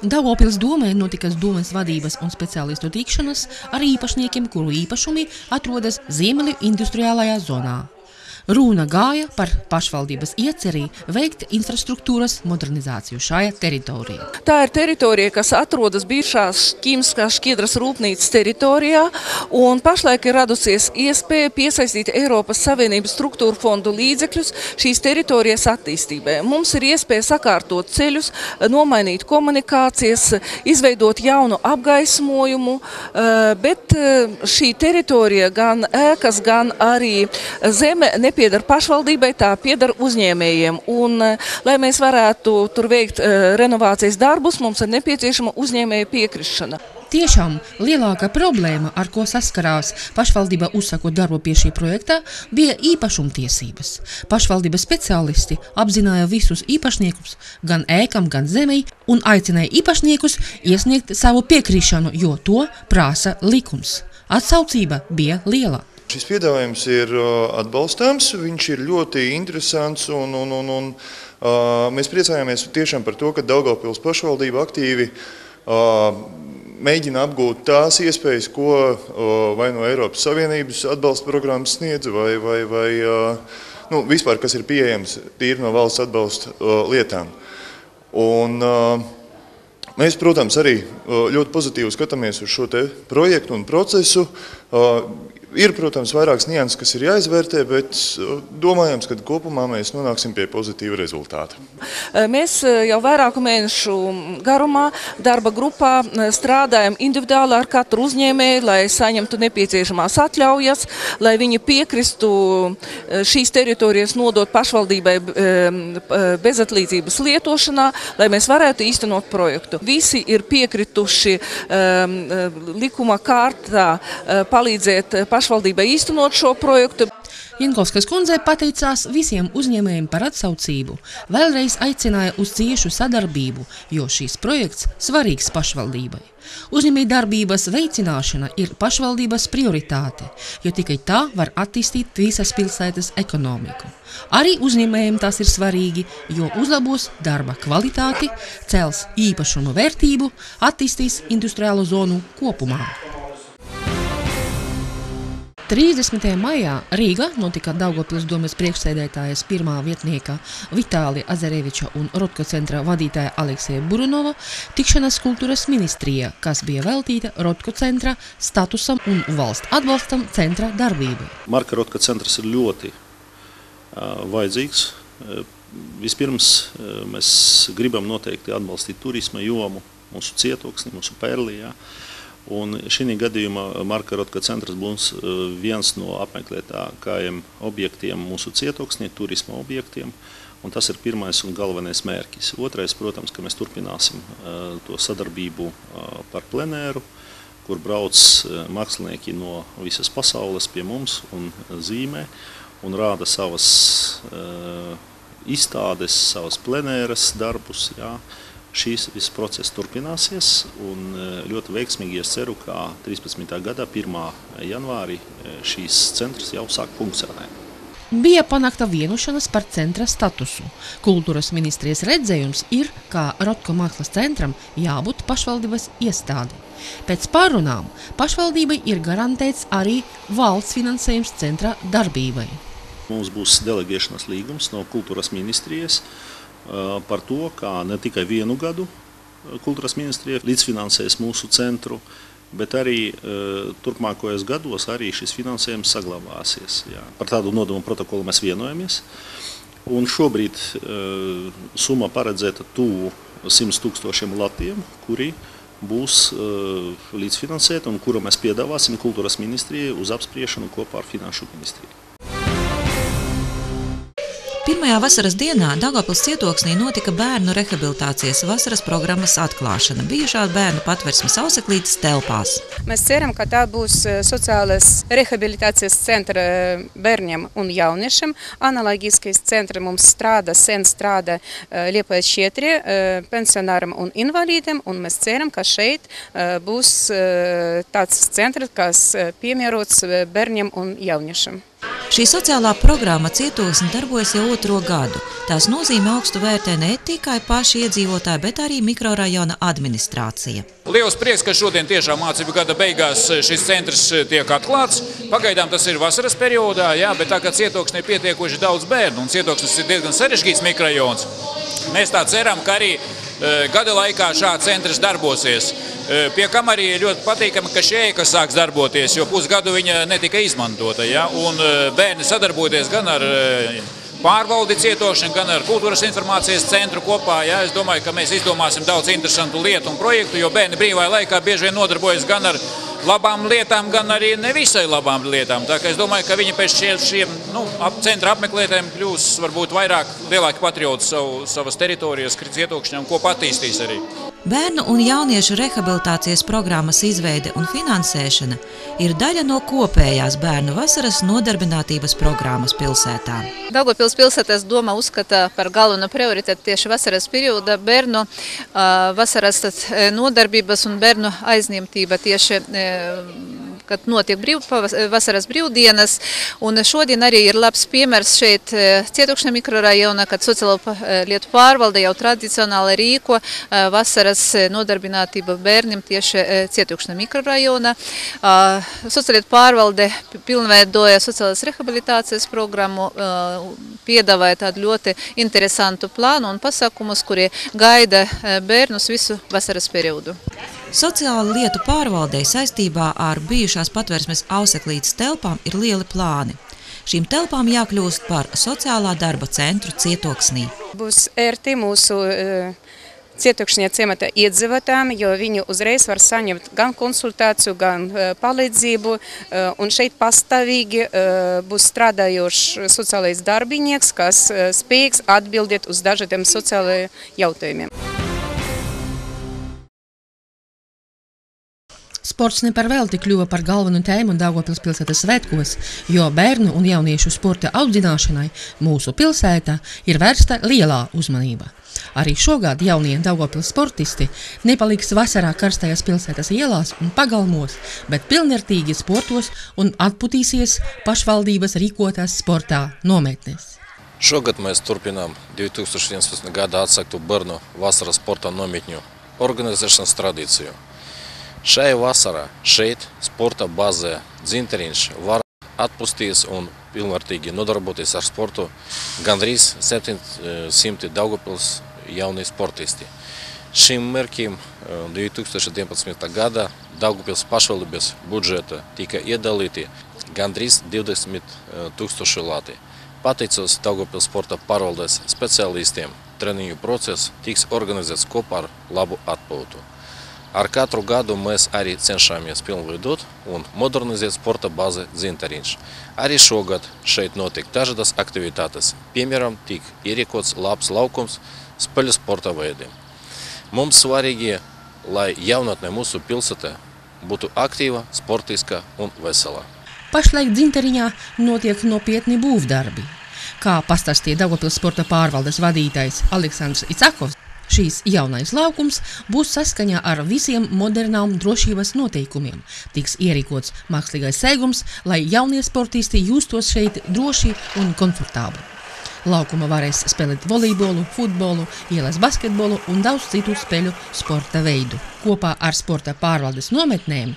Daugavpils domē notikas domes vadības un speciālistu tikšanas ar īpašniekiem, kuru īpašumi atrodas Ziemeļu industriālajā zonā. Runa gāja par pašvaldības ieceri veikt infrastruktūras modernizāciju šajā teritorijā. Tā ir teritorija, kas atrodas bijušās ķīmiskās šķiedras rūpnīcas teritorijā, un pašlaik ir radusies iespēja piesaistīt Eiropas Savienības struktūru fondu līdzekļus šīs teritorijas attīstībai. Mums ir iespēja sakārtot ceļus, nomainīt komunikācijas, izveidot jaunu apgaismojumu, bet šī teritorija, gan ēkas, gan arī zeme nepiedar pašvaldībai, tā piedar uzņēmējiem. Un, lai mēs varētu tur veikt renovācijas darbus, mums ir nepieciešama uzņēmēja piekrišana. Tiešām lielākā problēma, ar ko saskarās pašvaldība uzsākot darbu pie šī projekta, bija īpašumtiesības. Pašvaldības speciālisti apzināja visus īpašniekus, gan ēkam, gan zemei, un aicināja īpašniekus iesniegt savu piekrišanu, jo to prasa likums. Atsaucība bija liela. Šis piedāvājums ir atbalstāms, viņš ir ļoti interesants un mēs priecājāmies tiešām par to, ka Daugavpils pašvaldība aktīvi mēģina apgūt tās iespējas, ko vai no Eiropas Savienības atbalsta programmas sniedz, vai vispār, kas ir pieejams tīri no valsts atbalsta lietām. Un mēs, protams, arī ļoti pozitīvi skatāmies uz šo te projektu un procesu. Ir, protams, vairākas nianses, kas ir jāizvērtē, bet domājams, ka kopumā mēs nonāksim pie pozitīva rezultāta. Mēs jau vairāku mēnešu garumā darba grupā strādājam individuāli ar katru uzņēmēju, lai saņemtu nepieciešamās atļaujas, lai viņi piekristu šīs teritorijas nodot pašvaldībai bezatlīdzības lietošanā, lai mēs varētu īstenot projektu. Visi ir piekrituši likuma kārtā palīdzēt pašvaldībai īstenot šo projektu. Jankovskas kundze pateicās visiem uzņēmējiem par atsaucību, vēlreiz aicināja uz ciešu sadarbību, jo šīs projekts svarīgs pašvaldībai. Uzņēmēju darbības veicināšana ir pašvaldības prioritāte, jo tikai tā var attīstīt visas pilsētas ekonomiku. Arī uzņēmējiem tas ir svarīgi, jo uzlabos darba kvalitāti, cels īpašumu vērtību, attīstīs industriālo zonu kopumā. 30. maijā Rīgā notika Daugavpils domes priekšsēdētājas pirmā vietnieka Vitālija Azareviča un Rotko centra vadītāja Aleksija Burunova tikšanās kultūras ministrijā, kas bija veltīta Rotko centra statusam un valsts atbalstam centra darbībai. Marka Rotko centrs ir ļoti vajadzīgs. Vispirms mēs gribam noteikti atbalstīt turisma jomu, mūsu cietoksni, mūsu Perlijā. Un šī gadījumā Marka Rotko centrs būs viens no apmeklētākajiem objektiem mūsu cietoksnī, turisma objektiem, un tas ir pirmais un galvenais mērķis. Otrais, protams, ka mēs turpināsim to sadarbību par plenēru, kur brauc mākslinieki no visas pasaules pie mums un zīmē un rāda savas izstādes, savas plenēras darbus, jā. Šīs viss process turpināsies un ļoti veiksmīgi es ceru, ka 13. gadā 1. janvārī šīs centrs jau sāk funkcionēt. Bija panākta vienošanās par centra statusu. Kultūras ministrijas redzējums ir, ka Rotko mākslas centram jābūt pašvaldības iestādi. Pēc pārunām pašvaldībai ir garantēts arī valsts finansējums centra darbībai. Mums būs delegēšanas līgums no kultūras ministrijas par to, kā ne tikai vienu gadu kultūras ministrija līdzfinansēs mūsu centru, bet arī turpmākajos gados arī šis finansējums saglabāsies. Jā. Par tādu nodomu protokolu mēs vienojamies. Un šobrīd summa paredzēta tuvu 100 000 latiem, kuri būs līdzfinansēti un kuru mēs piedāvāsim kultūras ministrijai uz apspriešanu kopā ar finanšu ministriju. Pirmajā vasaras dienā Daugavpils cietoksnī notika bērnu rehabilitācijas vasaras programmas atklāšana bijušā bērnu patversmes Auseklītes telpās. Mēs ceram, ka tā būs sociālās rehabilitācijas centra bērniem un jauniešiem. Analoģiskais centrs mums sen strādā Liepājas 4 pensionāram un invalīdiem, un mēs ceram, ka šeit būs tāds centrs, kas piemērots bērniem un jauniešiem. Šī sociālā programma Cietoksne darbojas jau 2. gadu. Tās nozīme augstu vērtē ne tikai paši iedzīvotāji, bet arī mikrorajona administrācija. Liels prieks, ka šodien tiešām mācību gada beigās šis centrs tiek atklāts. Pagaidām tas ir vasaras periodā, jā, bet tā kā Cietoksne ir pietiekoši daudz bērnu un Cietoksnes ir diezgan sarežģīts mikrorajons, mēs tā ceram, ka arī gada laikā šāds centrs darbosies. Pie kam arī ir ļoti patīkami, ka šī ēka sāks darboties, jo pusgadu viņa netika izmantota. Ja? Un bērni sadarboties gan ar pārvaldi Cietokšņu, gan ar kultūras informācijas centru kopā. Ja? Es domāju, ka mēs izdomāsim daudz interesantu lietu un projektu, jo bērni brīvā laikā bieži vien nodarbojas gan ar labām lietām, gan arī nevisai labām lietām. Tā kā es domāju, ka viņi pēc šiem centra apmeklētājiem kļūs varbūt lielāki patrioti savas teritorijas Cietokšņā un ko attīstīs arī. Bērnu un jauniešu rehabilitācijas programmas izveide un finansēšana ir daļa no kopējās bērnu vasaras nodarbinātības programmas pilsētā. Daugavpils pilsētas doma uzskata par galveno prioritāti tieši vasaras perioda bērnu vasaras nodarbības un bērnu aizņemtība tieši kad notiek vasaras brīvdienas. Un šodien arī ir labs piemērs šeit Cietokšņa mikrorajona, kad sociālo lietu pārvalde jau tradicionāli rīko vasaras nodarbinātību bērniem tieši Cietokšņa mikrorajona. Sociālietu pārvalde pilnveidoja sociālās rehabilitācijas programmu, piedāvāja tādu ļoti interesantu plānu un pasākumus, kuri gaida bērnus visu vasaras periodu. Sociāla lietu pārvaldei saistībā ar bijušās patversmes Auseklītes telpām ir lieli plāni. Šīm telpām jākļūst par sociālā darba centru Cietoksnī. Būs ērti mūsu Cietokšņa ciemata iedzīvotājiem, jo viņi uzreiz var saņemt gan konsultāciju, gan palīdzību. Un šeit pastāvīgi būs strādājošs sociālais darbinieks, kas spējīgs atbildēt uz dažādiem sociālajiem jautājumiem. Sports ne par velti kļuva par galvenu tēmu Daugavpils pilsētas svētkos, jo bērnu un jauniešu sporta audzināšanai mūsu pilsētā ir vērsta lielā uzmanība. Arī šogad jaunie Daugavpils sportisti nepaliks vasarā karstajās pilsētas ielās un pagalmos, bet pilnvērtīgi sportos un atputīsies pašvaldības rīkotās sportā nometnēs. Šogad mēs turpinām 2011. gada atsāktu bērnu vasaras sporta nometņu organizēšanas tradīciju. Šajā vasarā šeit, sporta bazē Dzinteriņš, var atpūsties un pilnvērtīgi nodarboties ar sportu gandrīz 700 Daugavpils jaunie sportisti. Šim mērķim 2011. gada Daugavpils pašvaldības budžeta tika iedalīti gandrīz 20,000 lati. Pateicos Daugavpils sporta pārvaldes speciālistiem, treniņu process tiks organizēts kopā ar labu atpūtu. Ar katru gadu mēs arī cenšamies pilnveidot un modernizēt sporta bāzi Dzinteriņš. Arī šogad šeit notiek dažādas aktivitātes. Piemēram, tiek ierīkots labs laukums spēļu sporta veidiem. Mums svarīgi, lai jaunatne mūsu pilsētā būtu aktīva, sportiska un veselā. Pašlaik Dzinteriņā notiek nopietni būvdarbi. Kā pastāstīja Daugavpils sporta pārvaldes vadītājs Aleksandrs Icakovs, šīs jaunais laukums būs saskaņā ar visiem modernām drošības noteikumiem. Tiks ierīkots mākslīgais segums, lai jaunie sportisti justos šeit droši un komfortabli. Laukuma varēs spēlēt volejbolu, futbolu, ielas basketbolu un daudz citu spēļu sporta veidu. Kopā ar sporta pārvaldes nometnēm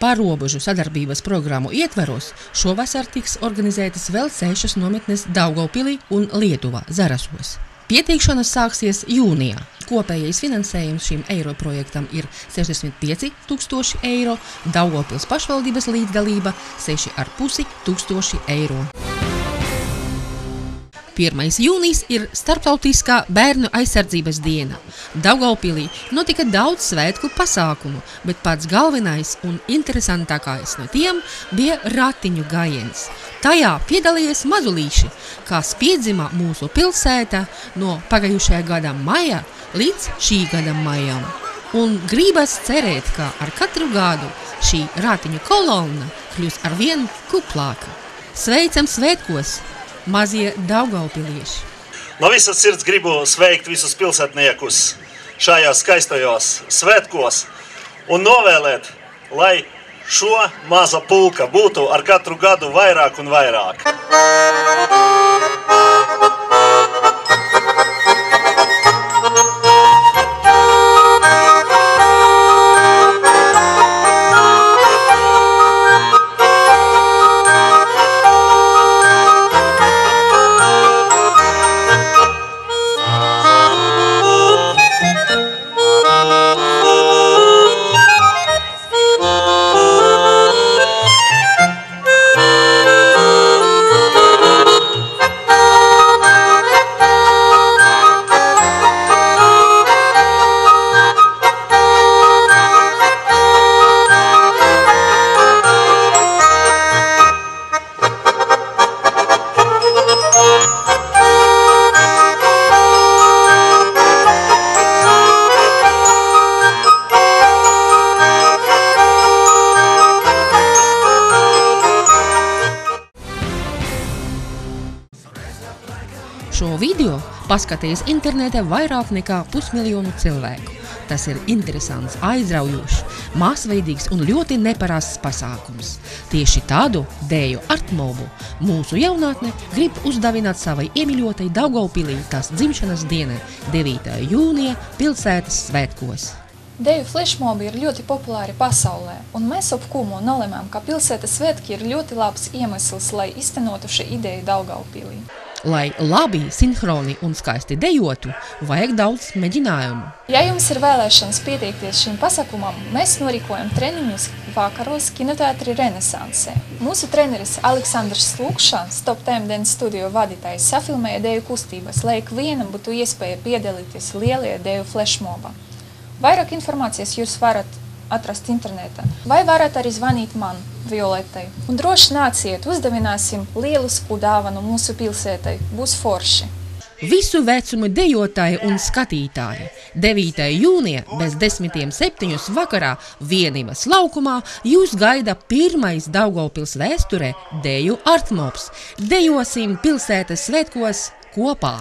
pārrobežu sadarbības programmu ietveros šovasar tiks organizētas vēl 6 nometnes Daugavpilī un Lietuvā, Zarasos. Pieteikšanas sāksies jūnijā. Kopējais finansējums šim eiro projektam ir 65 000 eiro, Daugavpils pašvaldības līdzdalība 6,5 tūkstoši eiro. 1. jūnijas ir starptautiskā bērnu aizsardzības diena. Daugavpilī notika daudz svētku pasākumu, bet pats galvenais un interesantākais no tiem bija ratiņu gājiens. Tajā piedalījies mazulīši, kas piedzima mūsu pilsētā no pagājušajā gada maija līdz šī gada maijam. Un gribas cerēt, ka ar katru gadu šī ratiņu kolonna kļūs arvien kuplāka. Sveicam svētkos, mazie daugavpilieši! No visas sirds gribu sveikt visus pilsētniekus šajās skaistajos svētkos un novēlēt, lai šo maza pulka būtu ar katru gadu vairāk un vairāk. Šo video paskatījis internetā vairāk nekā 500 000 cilvēku. Tas ir interesants, aizraujošs, masveidīgs un ļoti neparasts pasākums. Tieši tādu dēju artmobu mūsu jaunatne grib uzdavināt savai iemīļotai Daugavpilī tās dzimšanas dienai 9. jūnija pilsētas svētkos. Deju flešmobi ir ļoti populāri pasaulē, un mēs ap Kumu nolemām, ka pilsētas svētki ir ļoti labs iemesls, lai iztenotu šī ideja Daugavpilī. Lai labi, sinhroni un skaisti dejotu, vajag daudz mēģinājumu. Ja jums ir vēlēšanas pieteikties šim pasākumam, mēs norīkojam treniņus vakaros kinoteātri Renesansē. Mūsu treneris Aleksandrs Lukšans, Top Time Dance studio vadītājs, safilmēja deju kustības, lai ikvienam būtu iespēja piedalīties lielajā deju flešmobā. Vairāk informācijas jūs varat atrast internetā, vai varat arī zvanīt man, Violetai. Un droši nāciet, uzdevināsim lielisku dāvanu mūsu pilsētai, būs forši. Visu vecumu dejotāji un skatītāji 9. jūnija bez 10:07 vakarā Vienības laukumā jūs gaida pirmais Daugavpils vēsturē deju artmobs. Dejosim pilsētas svētkos kopā!